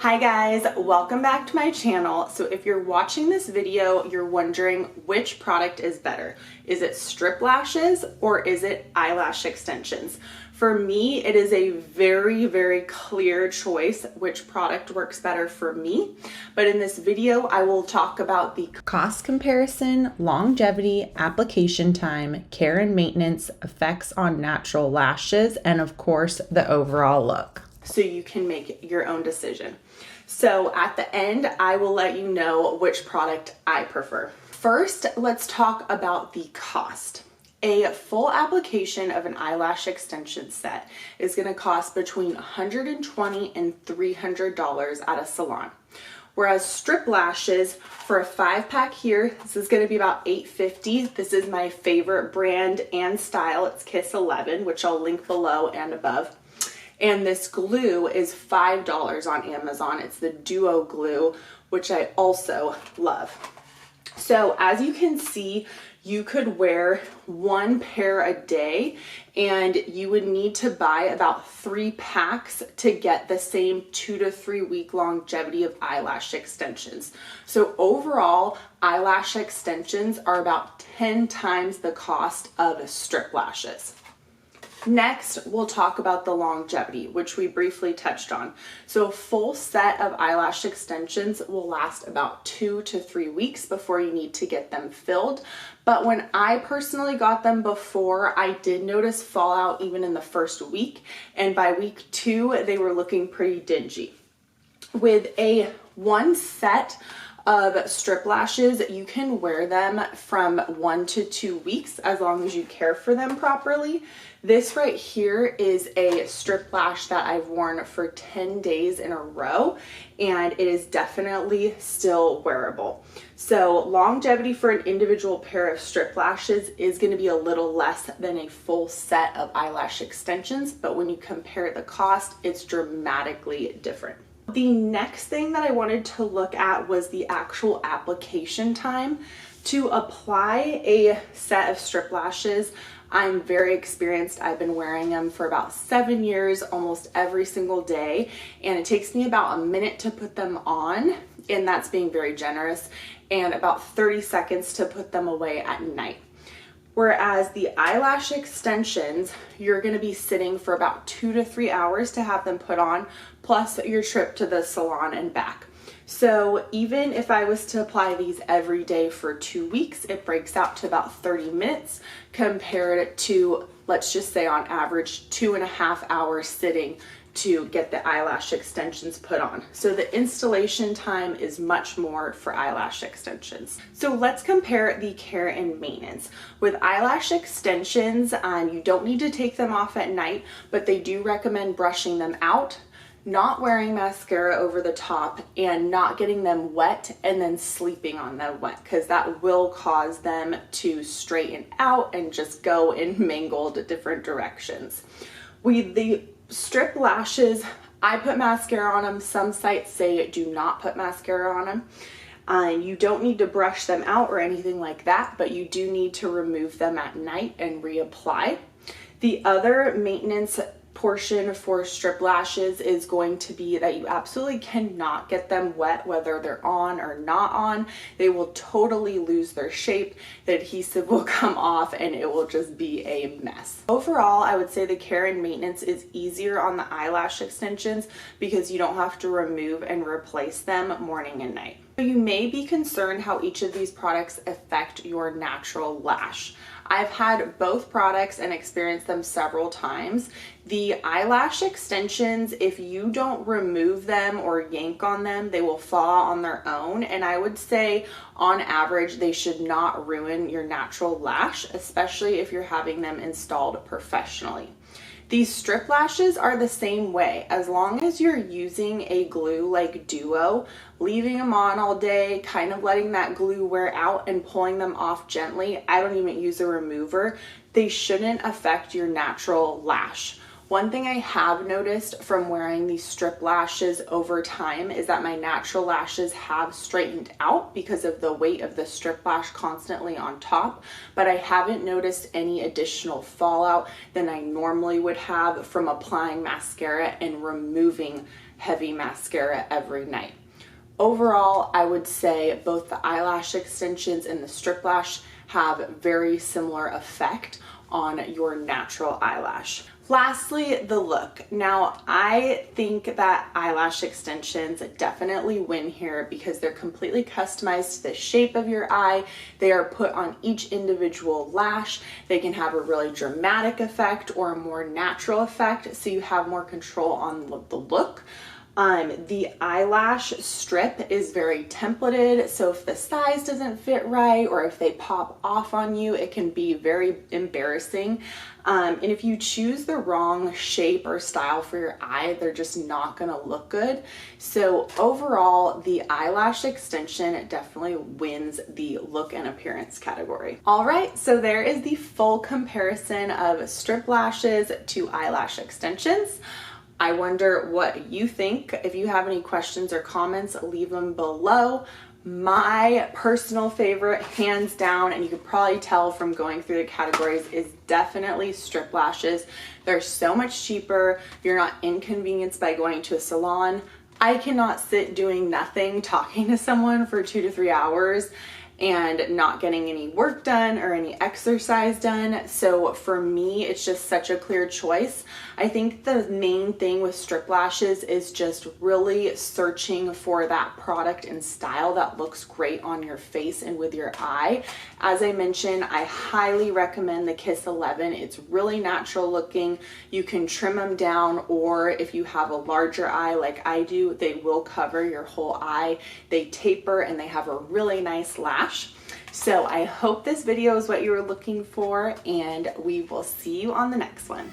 Hi guys, welcome back to my channel. So if you're watching this video, you're wondering which product is better. Is it strip lashes or is it eyelash extensions? For me, it is a very clear choice which product works better for me. But in this video, I will talk about the cost comparison, longevity, application time, care and maintenance, effects on natural lashes, and of course, the overall look, so you can make your own decision. So at the end, I will let you know which product I prefer. First, let's talk about the cost. A full application of an eyelash extension set is going to cost between $120 and $300 at a salon. Whereas strip lashes for a 5-pack here, this is going to be about $8.50. This is my favorite brand and style. It's Kiss 11, which I'll link below and above. And this glue is $5 on Amazon. It's the Duo glue, which I also love. So as you can see, you could wear one pair a day and you would need to buy about 3 packs to get the same 2 to 3 week longevity of eyelash extensions. So overall, eyelash extensions are about 10 times the cost of strip lashes. Next, we'll talk about the longevity, which we briefly touched on. So a full set of eyelash extensions will last about 2 to 3 weeks before you need to get them filled. But when I personally got them before, I did notice fallout even in the first week. And by week 2, they were looking pretty dingy. With a one set of strip lashes, you can wear them from 1 to 2 weeks as long as you care for them properly. This right here is a strip lash that I've worn for 10 days in a row, and it is definitely still wearable. So longevity for an individual pair of strip lashes is going to be a little less than a full set of eyelash extensions, but when you compare the cost, it's dramatically different. The next thing that I wanted to look at was the actual application time. To apply a set of strip lashes, I'm very experienced. I've been wearing them for about 7 years, almost every single day, and it takes me about a minute to put them on, and that's being very generous, and about 30 seconds to put them away at night. Whereas the eyelash extensions, you're going to be sitting for about 2 to 3 hours to have them put on, plus your trip to the salon and back. So even if I was to apply these every day for 2 weeks, it breaks out to about 30 minutes compared to, let's just say on average, 2.5 hours sitting to get the eyelash extensions put on. So the installation time is much more for eyelash extensions. So let's compare the care and maintenance. With eyelash extensions, you don't need to take them off at night, but they do recommend brushing them out, not wearing mascara over the top, and not getting them wet and then sleeping on them wet, because that will cause them to straighten out and just go in mangled different directions. With the strip lashes, I put mascara on them. Some sites say do not put mascara on them. You don't need to brush them out or anything like that, but you do need to remove them at night and reapply. The other maintenance portion for strip lashes is going to be that you absolutely cannot get them wet, whether they're on or not on. They will totally lose their shape. The adhesive will come off and it will just be a mess. Overall, I would say the care and maintenance is easier on the eyelash extensions because you don't have to remove and replace them morning and night. So you may be concerned how each of these products affect your natural lash. I've had both products and experienced them several times. The eyelash extensions, if you don't remove them or yank on them, they will fall on their own. And I would say on average, they should not ruin your natural lash, especially if you're having them installed professionally. These strip lashes are the same way. As long as you're using a glue like Duo, leaving them on all day, kind of letting that glue wear out and pulling them off gently, I don't even use a remover, they shouldn't affect your natural lash. One thing I have noticed from wearing these strip lashes over time is that my natural lashes have straightened out because of the weight of the strip lash constantly on top, but I haven't noticed any additional fallout than I normally would have from applying mascara and removing heavy mascara every night. Overall, I would say both the eyelash extensions and the strip lash have very similar effect on your natural eyelash. Lastly, the look. Now, I think that eyelash extensions definitely win here because they're completely customized to the shape of your eye. They are put on each individual lash. They can have a really dramatic effect or a more natural effect, so you have more control on the look. The eyelash strip is very templated, so if the size doesn't fit right or if they pop off on you, it can be very embarrassing. And if you choose the wrong shape or style for your eye, they're just not gonna look good. So overall, the eyelash extension definitely wins the look and appearance category. All right, so there is the full comparison of strip lashes to eyelash extensions. I wonder what you think. If you have any questions or comments, leave them below. My personal favorite, hands down, and you could probably tell from going through the categories, is definitely strip lashes. They're so much cheaper. You're not inconvenienced by going to a salon. I cannot sit doing nothing, talking to someone for 2 to 3 hours and not getting any work done or any exercise done. So for me, it's just such a clear choice. I think the main thing with strip lashes is just really searching for that product and style that looks great on your face and with your eye. As I mentioned, I highly recommend the Kiss 11. It's really natural looking. You can trim them down, or if you have a larger eye like I do, they will cover your whole eye. They taper and they have a really nice lash. So I hope this video is what you were looking for, and we will see you on the next one.